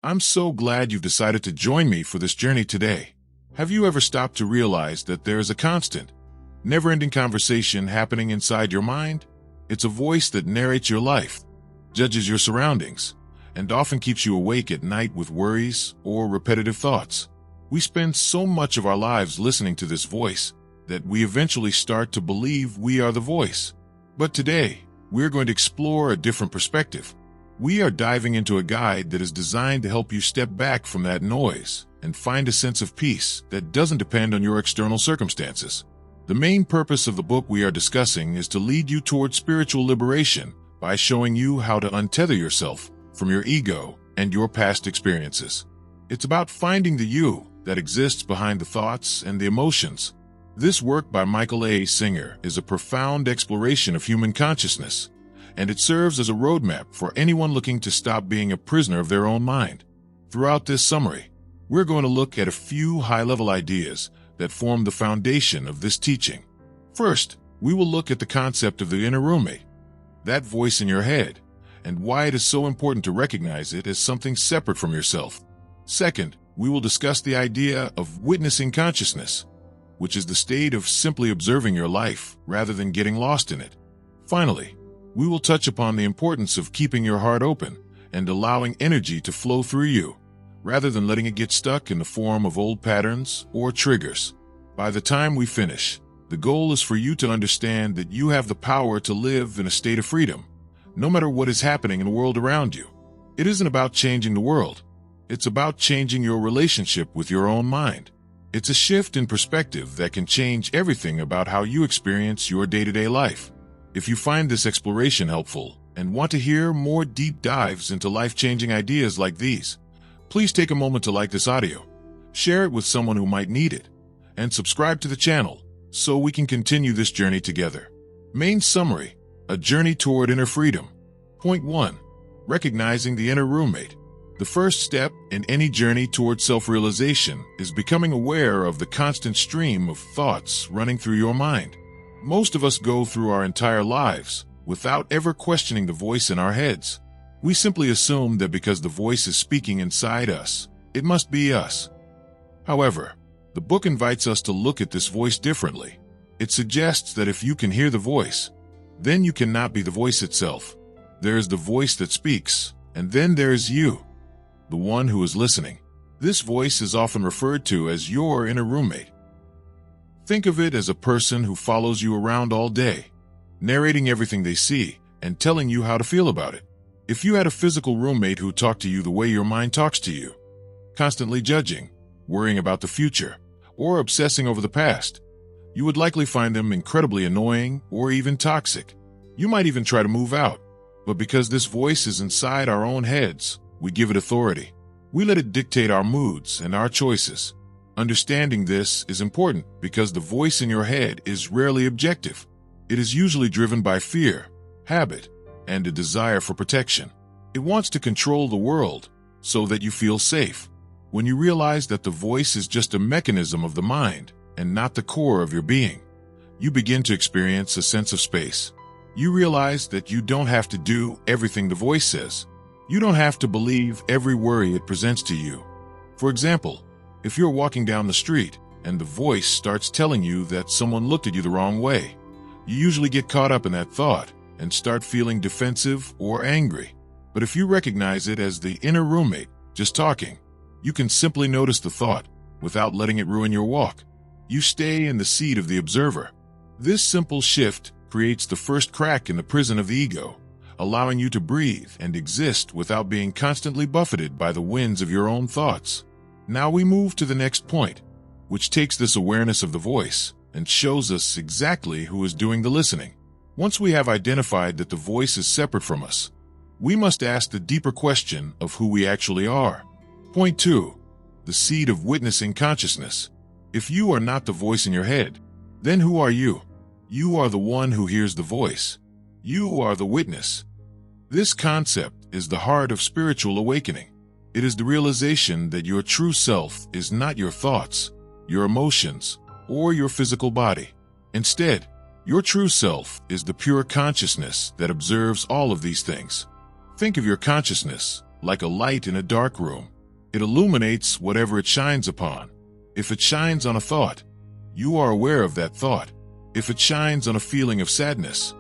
I'm so glad you've decided to join me for this journey today. Have you ever stopped to realize that there is a constant, never-ending conversation happening inside your mind? It's a voice that narrates your life, judges your surroundings, and often keeps you awake at night with worries or repetitive thoughts. We spend so much of our lives listening to this voice that we eventually start to believe we are the voice. But today, we're going to explore a different perspective. We are diving into a guide that is designed to help you step back from that noise and find a sense of peace that doesn't depend on your external circumstances. The main purpose of the book we are discussing is to lead you toward spiritual liberation by showing you how to untether yourself from your ego and your past experiences. It's about finding the you that exists behind the thoughts and the emotions. This work by Michael A. Singer is a profound exploration of human consciousness, and it serves as a roadmap for anyone looking to stop being a prisoner of their own mind. Throughout this summary, we're going to look at a few high-level ideas that form the foundation of this teaching. First, we will look at the concept of the inner roommate, that voice in your head, and why it is so important to recognize it as something separate from yourself. Second, we will discuss the idea of witnessing consciousness, which is the state of simply observing your life rather than getting lost in it. Finally, we will touch upon the importance of keeping your heart open and allowing energy to flow through you, rather than letting it get stuck in the form of old patterns or triggers. By the time we finish, the goal is for you to understand that you have the power to live in a state of freedom, no matter what is happening in the world around you. It isn't about changing the world. It's about changing your relationship with your own mind. It's a shift in perspective that can change everything about how you experience your day-to-day life. If you find this exploration helpful and want to hear more deep dives into life-changing ideas like these, please take a moment to like this audio, share it with someone who might need it, and subscribe to the channel so we can continue this journey together. Main summary: a journey toward inner freedom. Point 1. Recognizing the inner roommate. The first step in any journey toward self-realization is becoming aware of the constant stream of thoughts running through your mind. Most of us go through our entire lives without ever questioning the voice in our heads. We simply assume that because the voice is speaking inside us, it must be us. However, the book invites us to look at this voice differently. It suggests that if you can hear the voice, then you cannot be the voice itself. There is the voice that speaks, and then there is you, the one who is listening. This voice is often referred to as your inner roommate. Think of it as a person who follows you around all day, narrating everything they see and telling you how to feel about it. If you had a physical roommate who talked to you the way your mind talks to you, constantly judging, worrying about the future, or obsessing over the past, you would likely find them incredibly annoying or even toxic. You might even try to move out, but because this voice is inside our own heads, we give it authority. We let it dictate our moods and our choices. Understanding this is important because the voice in your head is rarely objective. It is usually driven by fear, habit, and a desire for protection. It wants to control the world so that you feel safe. When you realize that the voice is just a mechanism of the mind and not the core of your being, you begin to experience a sense of space. You realize that you don't have to do everything the voice says. You don't have to believe every worry it presents to you. For example, if you're walking down the street and the voice starts telling you that someone looked at you the wrong way, you usually get caught up in that thought and start feeling defensive or angry. But if you recognize it as the inner roommate just talking, you can simply notice the thought without letting it ruin your walk. You stay in the seat of the observer. This simple shift creates the first crack in the prison of the ego, allowing you to breathe and exist without being constantly buffeted by the winds of your own thoughts. Now we move to the next point, which takes this awareness of the voice and shows us exactly who is doing the listening. Once we have identified that the voice is separate from us, we must ask the deeper question of who we actually are. Point 2. The seed of witnessing consciousness. If you are not the voice in your head, then who are you? You are the one who hears the voice. You are the witness. This concept is the heart of spiritual awakening. It is the realization that your true self is not your thoughts, your emotions, or your physical body. Instead, your true self is the pure consciousness that observes all of these things. Think of your consciousness like a light in a dark room. It illuminates whatever it shines upon. If it shines on a thought, you are aware of that thought. If it shines on a feeling of sadness,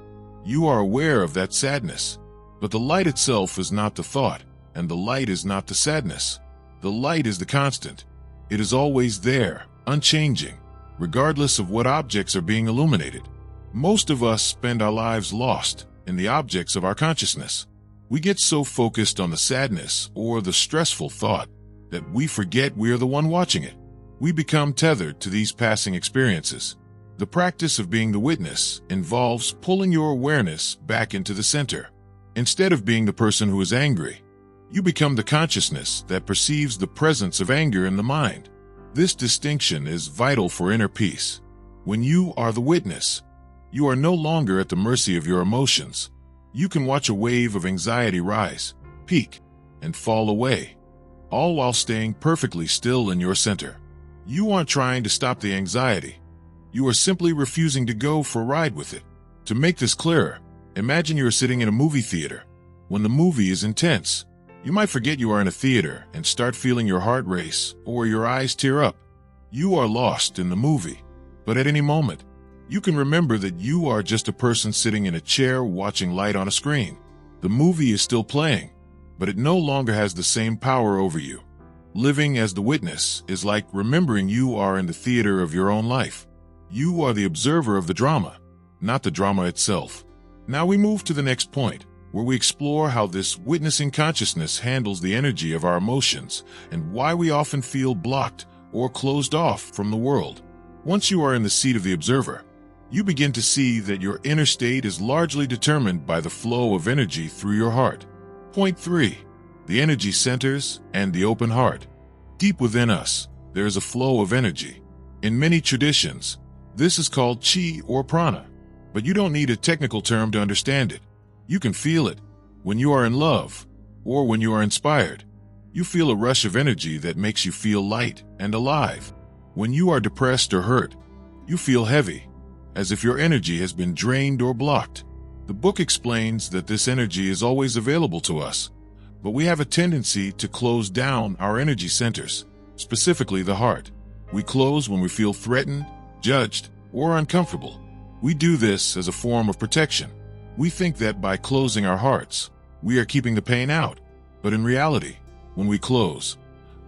you are aware of that sadness. But the light itself is not the thought, and the light is not the sadness. The light is the constant. It is always there, unchanging, regardless of what objects are being illuminated. Most of us spend our lives lost in the objects of our consciousness. We get so focused on the sadness or the stressful thought that we forget we are the one watching it. We become tethered to these passing experiences. The practice of being the witness involves pulling your awareness back into the center. Instead of being the person who is angry, you become the consciousness that perceives the presence of anger in the mind. This distinction is vital for inner peace. When you are the witness, you are no longer at the mercy of your emotions. You can watch a wave of anxiety rise, peak, and fall away, all while staying perfectly still in your center. You aren't trying to stop the anxiety. You are simply refusing to go for a ride with it. To make this clearer, imagine you are sitting in a movie theater. When the movie is intense, you might forget you are in a theater and start feeling your heart race or your eyes tear up. You are lost in the movie, but at any moment, you can remember that you are just a person sitting in a chair watching light on a screen. The movie is still playing, but it no longer has the same power over you. Living as the witness is like remembering you are in the theater of your own life. You are the observer of the drama, not the drama itself. Now we move to the next point, where we explore how this witnessing consciousness handles the energy of our emotions and why we often feel blocked or closed off from the world. Once you are in the seat of the observer, you begin to see that your inner state is largely determined by the flow of energy through your heart. Point 3. The energy centers and the open heart. Deep within us, there is a flow of energy. In many traditions, this is called chi or prana, but you don't need a technical term to understand it. You can feel it. When you are in love, or when you are inspired, you feel a rush of energy that makes you feel light and alive. When you are depressed or hurt, you feel heavy, as if your energy has been drained or blocked. The book explains that this energy is always available to us, but we have a tendency to close down our energy centers, specifically the heart. We close when we feel threatened, judged, or uncomfortable. We do this as a form of protection. We think that by closing our hearts, we are keeping the pain out. But in reality, when we close,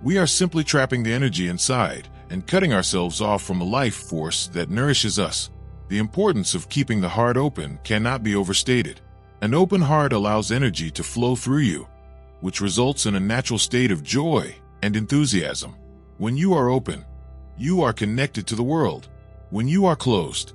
we are simply trapping the energy inside and cutting ourselves off from the life force that nourishes us. The importance of keeping the heart open cannot be overstated. An open heart allows energy to flow through you, which results in a natural state of joy and enthusiasm. When you are open, you are connected to the world. When you are closed,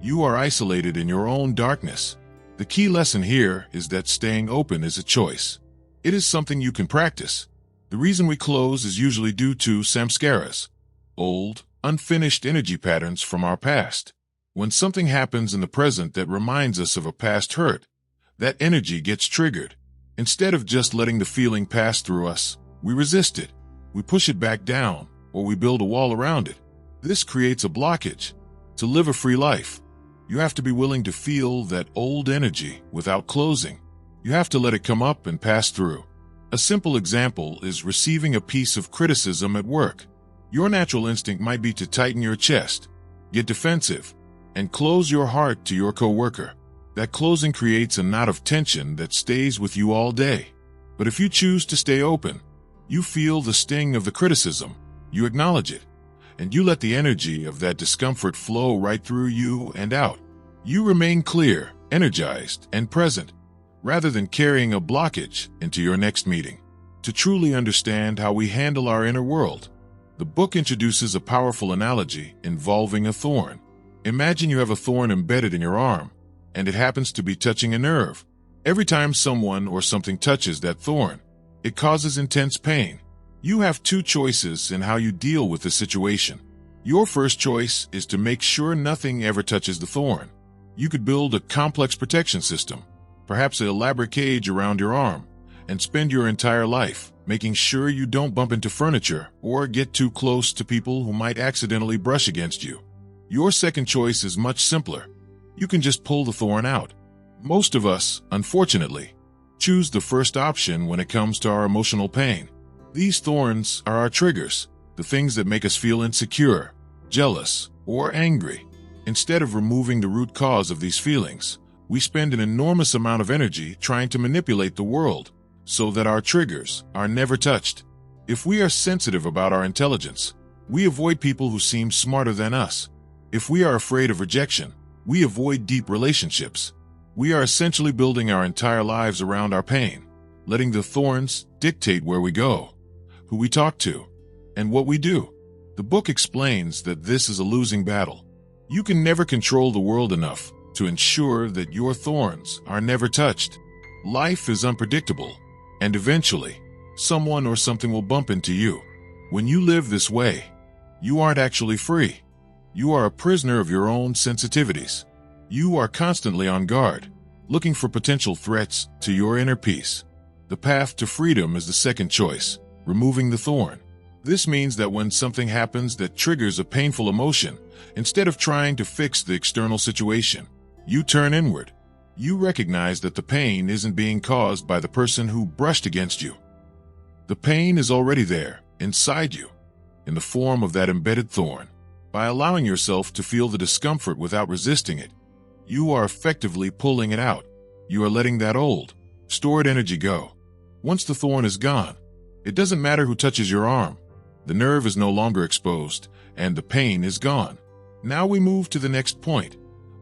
you are isolated in your own darkness. The key lesson here is that staying open is a choice. It is something you can practice. The reason we close is usually due to samskaras, old, unfinished energy patterns from our past. When something happens in the present that reminds us of a past hurt, that energy gets triggered. Instead of just letting the feeling pass through us, we resist it. We push it back down, or we build a wall around it. This creates a blockage. To live a free life, you have to be willing to feel that old energy without closing. You have to let it come up and pass through. A simple example is receiving a piece of criticism at work. Your natural instinct might be to tighten your chest, get defensive, and close your heart to your coworker. That closing creates a knot of tension that stays with you all day. But if you choose to stay open, you feel the sting of the criticism, you acknowledge it, and you let the energy of that discomfort flow right through you and out. You remain clear, energized, and present, rather than carrying a blockage into your next meeting. To truly understand how we handle our inner world, the book introduces a powerful analogy involving a thorn. Imagine you have a thorn embedded in your arm, and it happens to be touching a nerve. Every time someone or something touches that thorn, it causes intense pain. You have two choices in how you deal with the situation. Your first choice is to make sure nothing ever touches the thorn. You could build a complex protection system, perhaps an elaborate cage around your arm, and spend your entire life making sure you don't bump into furniture or get too close to people who might accidentally brush against you. Your second choice is much simpler. You can just pull the thorn out. Most of us, unfortunately, choose the first option when it comes to our emotional pain. These thorns are our triggers, the things that make us feel insecure, jealous, or angry. Instead of removing the root cause of these feelings, we spend an enormous amount of energy trying to manipulate the world so that our triggers are never touched. If we are sensitive about our intelligence, we avoid people who seem smarter than us. If we are afraid of rejection, we avoid deep relationships. We are essentially building our entire lives around our pain, letting the thorns dictate where we go, who we talk to, and what we do. The book explains that this is a losing battle. You can never control the world enough to ensure that your thorns are never touched. Life is unpredictable, and eventually, someone or something will bump into you. When you live this way, you aren't actually free. You are a prisoner of your own sensitivities. You are constantly on guard, looking for potential threats to your inner peace. The path to freedom is the second choice, removing the thorn. This means that when something happens that triggers a painful emotion, instead of trying to fix the external situation, you turn inward. You recognize that the pain isn't being caused by the person who brushed against you. The pain is already there, inside you, in the form of that embedded thorn. By allowing yourself to feel the discomfort without resisting it, you are effectively pulling it out. You are letting that old, stored energy go. Once the thorn is gone, it doesn't matter who touches your arm. The nerve is no longer exposed, and the pain is gone. Now we move to the next point,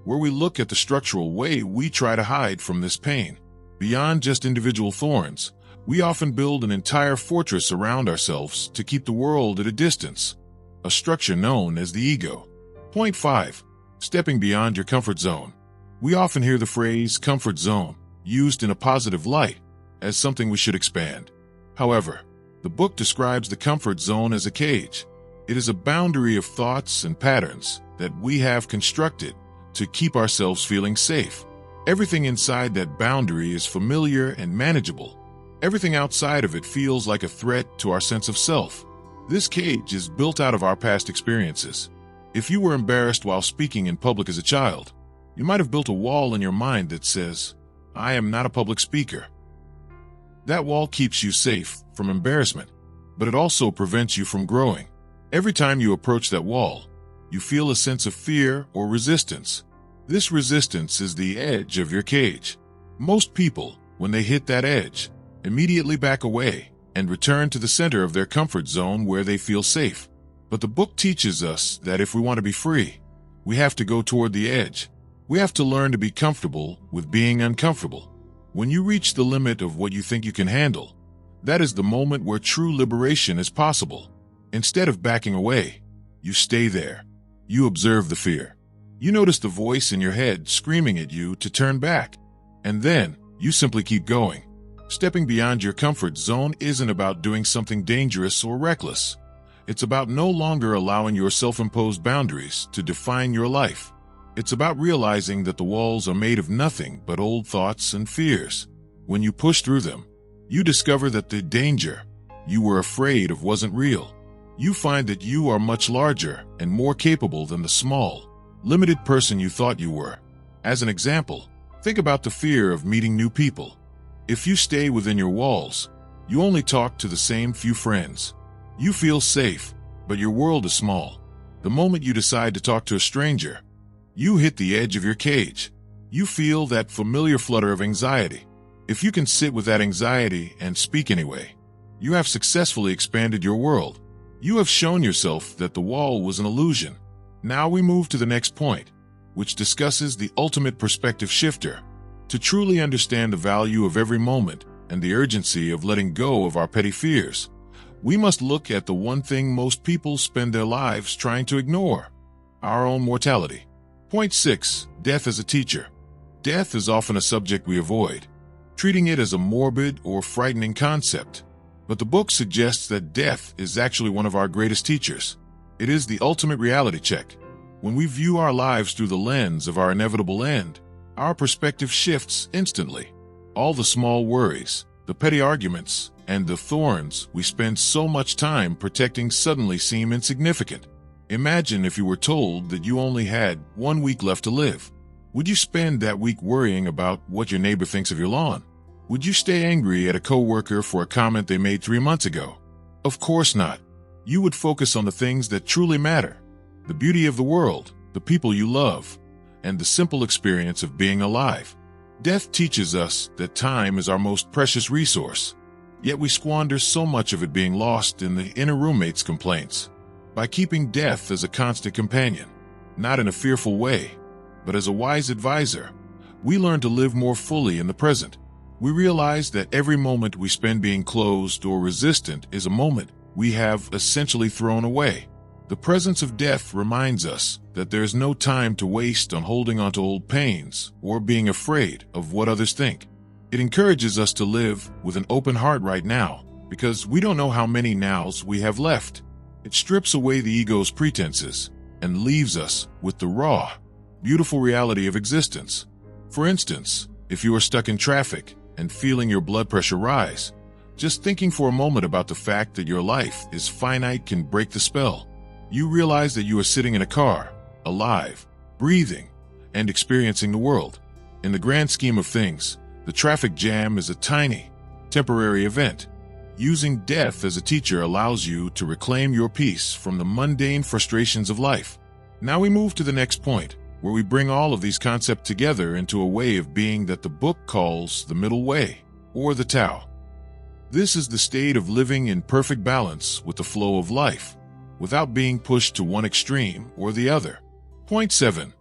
where we look at the structural way we try to hide from this pain. Beyond just individual thorns, we often build an entire fortress around ourselves to keep the world at a distance, a structure known as the ego. Point 5. Stepping beyond your comfort zone. We often hear the phrase comfort zone used in a positive light as something we should expand. However, the book describes the comfort zone as a cage. It is a boundary of thoughts and patterns that we have constructed to keep ourselves feeling safe. Everything inside that boundary is familiar and manageable. Everything outside of it feels like a threat to our sense of self. This cage is built out of our past experiences. If you were embarrassed while speaking in public as a child, you might have built a wall in your mind that says, "I am not a public speaker." That wall keeps you safe from embarrassment, but it also prevents you from growing. Every time you approach that wall, you feel a sense of fear or resistance. This resistance is the edge of your cage. Most people, when they hit that edge, immediately back away and return to the center of their comfort zone where they feel safe. But the book teaches us that if we want to be free, we have to go toward the edge. We have to learn to be comfortable with being uncomfortable. When you reach the limit of what you think you can handle, that is the moment where true liberation is possible. Instead of backing away, you stay there. You observe the fear. You notice the voice in your head screaming at you to turn back. And then, you simply keep going. Stepping beyond your comfort zone isn't about doing something dangerous or reckless. It's about no longer allowing your self-imposed boundaries to define your life. It's about realizing that the walls are made of nothing but old thoughts and fears. When you push through them, you discover that the danger you were afraid of wasn't real. You find that you are much larger and more capable than the small, limited person you thought you were. As an example, think about the fear of meeting new people. If you stay within your walls, you only talk to the same few friends. You feel safe, but your world is small. The moment you decide to talk to a stranger, you hit the edge of your cage. You feel that familiar flutter of anxiety. If you can sit with that anxiety and speak anyway, you have successfully expanded your world. You have shown yourself that the wall was an illusion. Now we move to the next point, which discusses the ultimate perspective shifter. To truly understand the value of every moment and the urgency of letting go of our petty fears, we must look at the one thing most people spend their lives trying to ignore: our own mortality. Point 6. Death as a teacher. Death is often a subject we avoid, treating it as a morbid or frightening concept. But the book suggests that death is actually one of our greatest teachers. It is the ultimate reality check. When we view our lives through the lens of our inevitable end, our perspective shifts instantly. All the small worries, the petty arguments, and the thorns we spend so much time protecting suddenly seem insignificant. Imagine if you were told that you only had 1 week left to live. Would you spend that week worrying about what your neighbor thinks of your lawn? Would you stay angry at a coworker for a comment they made 3 months ago? Of course not. You would focus on the things that truly matter: the beauty of the world, the people you love, and the simple experience of being alive. Death teaches us that time is our most precious resource, yet we squander so much of it being lost in the inner roommate's complaints. By keeping death as a constant companion, not in a fearful way, but as a wise advisor, we learn to live more fully in the present. We realize that every moment we spend being closed or resistant is a moment we have essentially thrown away. The presence of death reminds us that there is no time to waste on holding on to old pains or being afraid of what others think. It encourages us to live with an open heart right now, because we don't know how many nows we have left. It strips away the ego's pretenses and leaves us with the raw, beautiful reality of existence. For instance, if you are stuck in traffic and feeling your blood pressure rise, just thinking for a moment about the fact that your life is finite can break the spell. You realize that you are sitting in a car, alive, breathing, and experiencing the world. In the grand scheme of things, the traffic jam is a tiny, temporary event. Using death as a teacher allows you to reclaim your peace from the mundane frustrations of life. Now we move to the next point, where we bring all of these concepts together into a way of being that the book calls the middle way, or the Tao. This is the state of living in perfect balance with the flow of life, without being pushed to one extreme or the other. Point 7.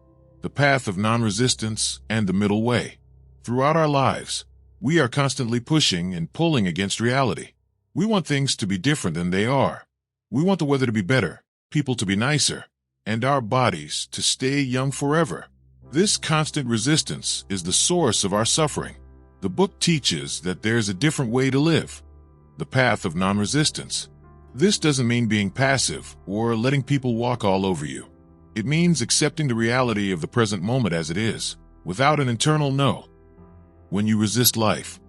The path of non-resistance and the middle way. Throughout our lives, we are constantly pushing and pulling against reality. We want things to be different than they are. We want the weather to be better, people to be nicer, and our bodies to stay young forever. This constant resistance is the source of our suffering. The book teaches that there's a different way to live, the path of non-resistance. This doesn't mean being passive or letting people walk all over you. It means accepting the reality of the present moment as it is, without an internal no. When you resist life,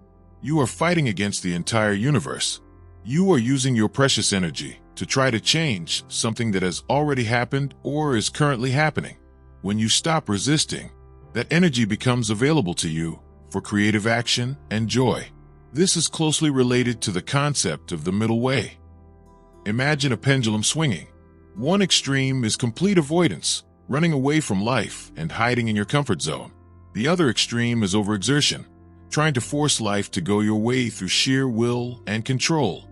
you are fighting against the entire universe. You are using your precious energy to try to change something that has already happened or is currently happening. When you stop resisting, that energy becomes available to you for creative action and joy. This is closely related to the concept of the middle way. Imagine a pendulum swinging. One extreme is complete avoidance, running away from life and hiding in your comfort zone. The other extreme is overexertion, trying to force life to go your way through sheer will and control.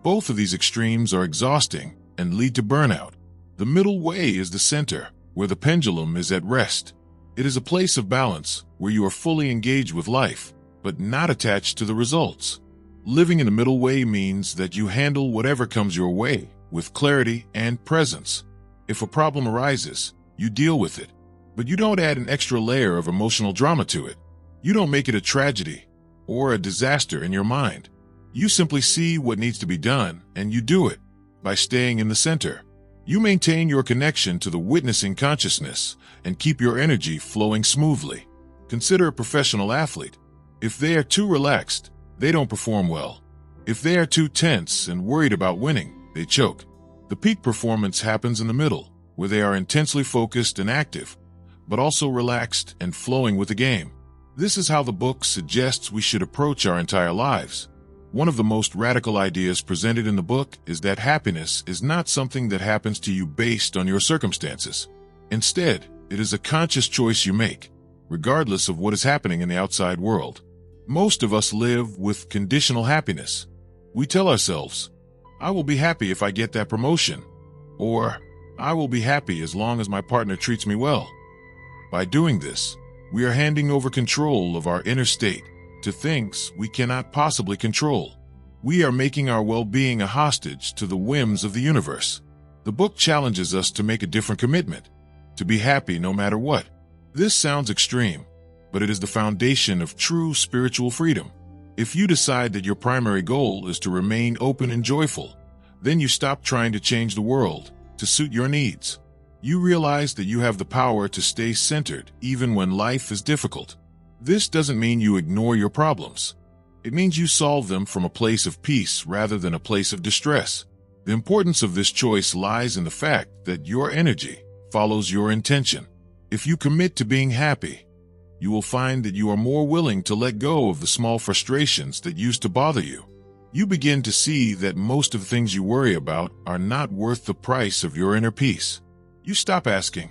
Both of these extremes are exhausting and lead to burnout. The middle way is the center, where the pendulum is at rest. It is a place of balance where you are fully engaged with life, but not attached to the results. Living in the middle way means that you handle whatever comes your way with clarity and presence. If a problem arises, you deal with it, but you don't add an extra layer of emotional drama to it. You don't make it a tragedy or a disaster in your mind. You simply see what needs to be done and you do it. By staying in the center, you maintain your connection to the witnessing consciousness and keep your energy flowing smoothly. Consider a professional athlete. If they are too relaxed, they don't perform well. If they are too tense and worried about winning, they choke. The peak performance happens in the middle, where they are intensely focused and active, but also relaxed and flowing with the game. This is how the book suggests we should approach our entire lives. One of the most radical ideas presented in the book is that happiness is not something that happens to you based on your circumstances. Instead, it is a conscious choice you make, regardless of what is happening in the outside world. Most of us live with conditional happiness. We tell ourselves, I will be happy if I get that promotion, or I will be happy as long as my partner treats me well. By doing this, we are handing over control of our inner state to things we cannot possibly control. We are making our well-being a hostage to the whims of the universe. The book challenges us to make a different commitment, to be happy no matter what. This sounds extreme, but it is the foundation of true spiritual freedom. If you decide that your primary goal is to remain open and joyful, then you stop trying to change the world to suit your needs. You realize that you have the power to stay centered even when life is difficult. This doesn't mean you ignore your problems. It means you solve them from a place of peace rather than a place of distress. The importance of this choice lies in the fact that your energy follows your intention. If you commit to being happy, you will find that you are more willing to let go of the small frustrations that used to bother you. You begin to see that most of the things you worry about are not worth the price of your inner peace. You stop asking,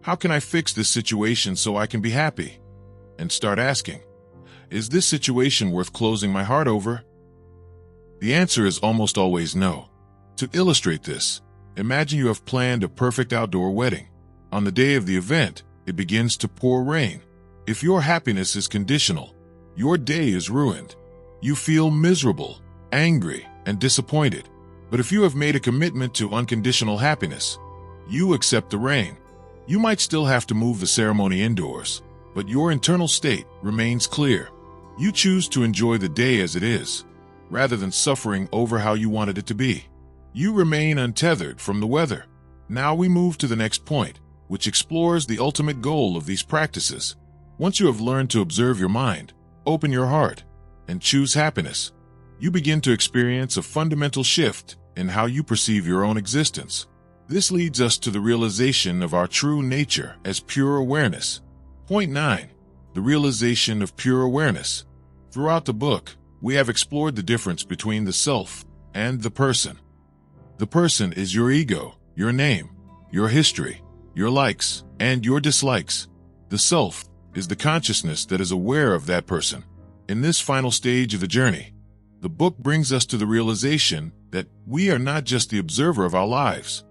"How can I fix this situation so I can be happy?" and start asking, "Is this situation worth closing my heart over?" The answer is almost always no. To illustrate this, imagine you have planned a perfect outdoor wedding. On the day of the event, it begins to pour rain. If your happiness is conditional, your day is ruined. You feel miserable, angry, and disappointed. But if you have made a commitment to unconditional happiness, you accept the rain. You might still have to move the ceremony indoors, but your internal state remains clear. You choose to enjoy the day as it is, rather than suffering over how you wanted it to be. You remain untethered from the weather. Now we move to the next point, which explores the ultimate goal of these practices. Once you have learned to observe your mind, open your heart, and choose happiness, you begin to experience a fundamental shift in how you perceive your own existence. This leads us to the realization of our true nature as pure awareness. Point 9. The realization of pure awareness. Throughout the book, we have explored the difference between the self and the person. The person is your ego, your name, your history, your likes, and your dislikes. The self is the consciousness that is aware of that person. In this final stage of the journey, the book brings us to the realization that we are not just the observer of our lives.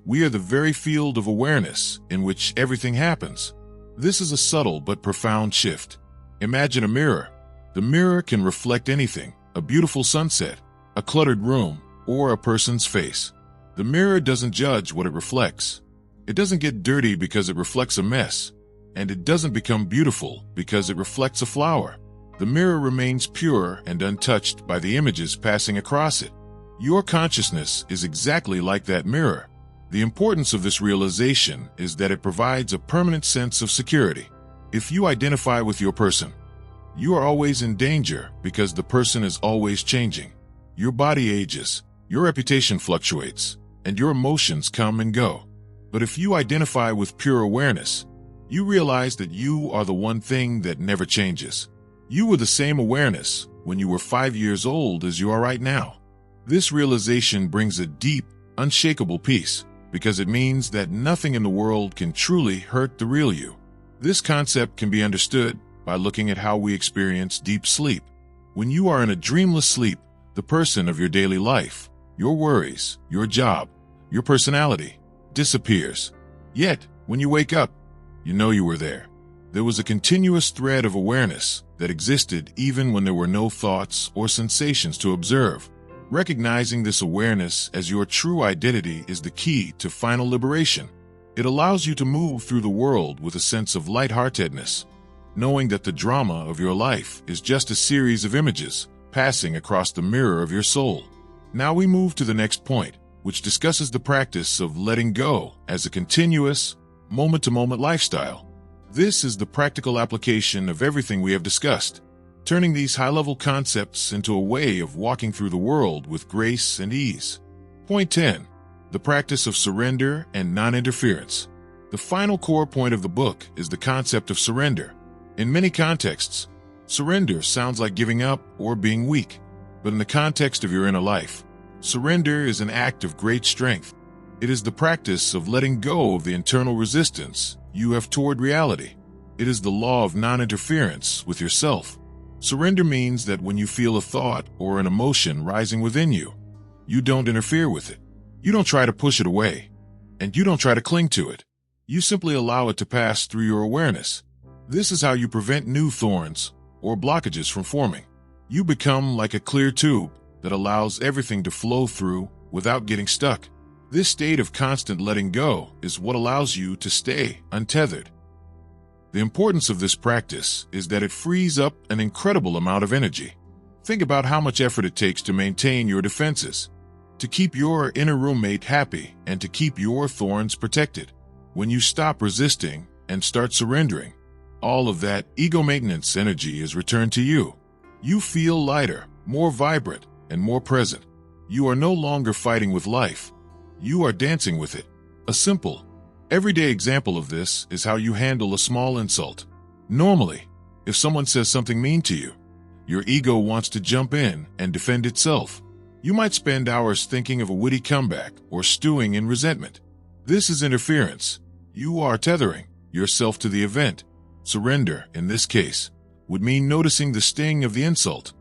We are the very field of awareness in which everything happens. This is a subtle but profound shift. Imagine a mirror. The mirror can reflect anything, a beautiful sunset, a cluttered room, or a person's face. The mirror doesn't judge what it reflects. It doesn't get dirty because it reflects a mess, and it doesn't become beautiful because it reflects a flower. The mirror remains pure and untouched by the images passing across it. Your consciousness is exactly like that mirror. The importance of this realization is that it provides a permanent sense of security. If you identify with your person, you are always in danger because the person is always changing. Your body ages, your reputation fluctuates, and your emotions come and go. But if you identify with pure awareness, you realize that you are the one thing that never changes. You were the same awareness when you were 5 years old as you are right now. This realization brings a deep, unshakable peace, because it means that nothing in the world can truly hurt the real you. This concept can be understood by looking at how we experience deep sleep. When you are in a dreamless sleep, the person of your daily life, your worries, your job, your personality, disappears. Yet, when you wake up, you know you were there. There was a continuous thread of awareness that existed even when there were no thoughts or sensations to observe. Recognizing this awareness as your true identity is the key to final liberation. It allows you to move through the world with a sense of lightheartedness, knowing that the drama of your life is just a series of images passing across the mirror of your soul. Now we move to the next point, which discusses the practice of letting go as a continuous, moment-to-moment lifestyle. This is the practical application of everything we have discussed, turning these high-level concepts into a way of walking through the world with grace and ease. Point 10. The practice of surrender and non-interference. The final core point of the book is the concept of surrender. In many contexts, surrender sounds like giving up or being weak. But in the context of your inner life, surrender is an act of great strength. It is the practice of letting go of the internal resistance you have toward reality. It is the law of non-interference with yourself. Surrender means that when you feel a thought or an emotion rising within you, you don't interfere with it. You don't try to push it away, and you don't try to cling to it. You simply allow it to pass through your awareness. This is how you prevent new thorns or blockages from forming. You become like a clear tube that allows everything to flow through without getting stuck. This state of constant letting go is what allows you to stay untethered. The importance of this practice is that it frees up an incredible amount of energy. Think about how much effort it takes to maintain your defenses, to keep your inner roommate happy, and to keep your thorns protected. When you stop resisting and start surrendering, all of that ego maintenance energy is returned to you. You feel lighter, more vibrant, and more present. You are no longer fighting with life. You are dancing with it. A simple, everyday example of this is how you handle a small insult. Normally, if someone says something mean to you, your ego wants to jump in and defend itself. You might spend hours thinking of a witty comeback or stewing in resentment. This is interference. You are tethering yourself to the event. Surrender, in this case, would mean noticing the sting of the insult,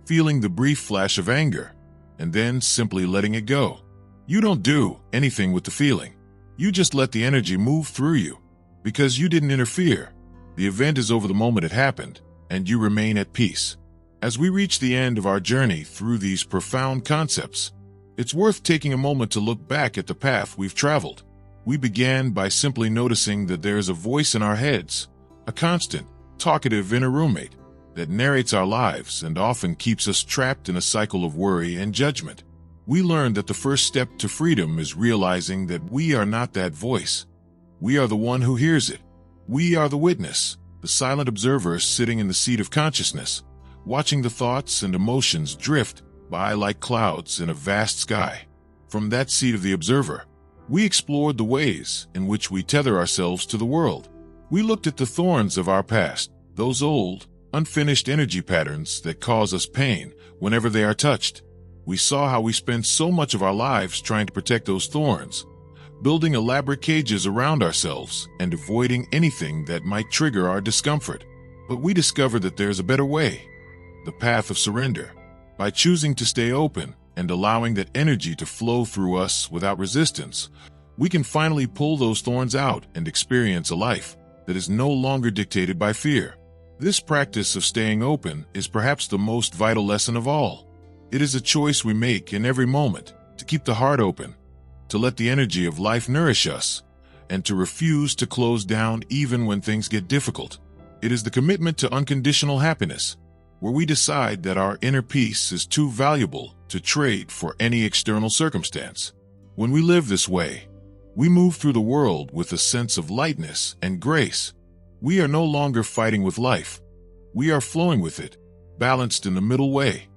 feeling the brief flash of anger, and then simply letting it go. You don't do anything with the feeling. You just let the energy move through you. Because you didn't interfere, the event is over the moment it happened, and you remain at peace. As we reach the end of our journey through these profound concepts, it's worth taking a moment to look back at the path we've traveled. We began by simply noticing that there is a voice in our heads, a constant, talkative inner roommate that narrates our lives and often keeps us trapped in a cycle of worry and judgment. We learned that the first step to freedom is realizing that we are not that voice. We are the one who hears it. We are the witness, the silent observer sitting in the seat of consciousness, watching the thoughts and emotions drift by like clouds in a vast sky. From that seat of the observer, we explored the ways in which we tether ourselves to the world. We looked at the thorns of our past, those old, unfinished energy patterns that cause us pain whenever they are touched. We saw how we spend so much of our lives trying to protect those thorns, building elaborate cages around ourselves and avoiding anything that might trigger our discomfort. But we discovered that there's a better way, the path of surrender. By choosing to stay open and allowing that energy to flow through us without resistance, we can finally pull those thorns out and experience a life that is no longer dictated by fear. This practice of staying open is perhaps the most vital lesson of all. It is a choice we make in every moment to keep the heart open, to let the energy of life nourish us, and to refuse to close down even when things get difficult. It is the commitment to unconditional happiness, where we decide that our inner peace is too valuable to trade for any external circumstance. When we live this way, we move through the world with a sense of lightness and grace. We are no longer fighting with life. We are flowing with it, balanced in the middle way,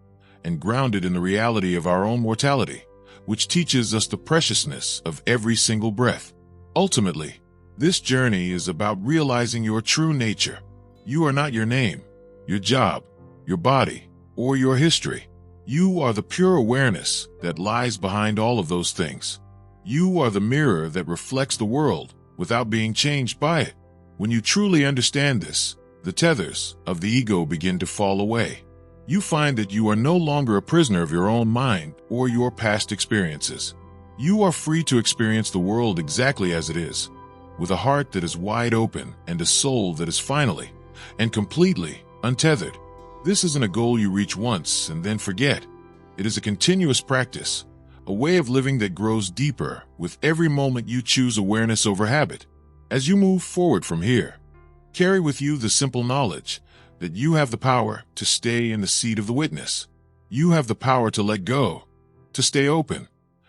and grounded in the reality of our own mortality, which teaches us the preciousness of every single breath. Ultimately, this journey is about realizing your true nature. You are not your name, your job, your body, or your history. You are the pure awareness that lies behind all of those things. You are the mirror that reflects the world without being changed by it. When you truly understand this, the tethers of the ego begin to fall away. You find that you are no longer a prisoner of your own mind or your past experiences. You are free to experience the world exactly as it is, with a heart that is wide open and a soul that is finally and completely untethered. This isn't a goal you reach once and then forget. It is a continuous practice, a way of living that grows deeper with every moment you choose awareness over habit. As you move forward from here, carry with you the simple knowledge that you have the power to stay in the seat of the witness. You have the power to let go, to stay open,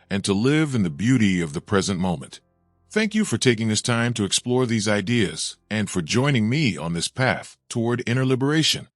and to live in the beauty of the present moment. Thank you for taking this time to explore these ideas and for joining me on this path toward inner liberation.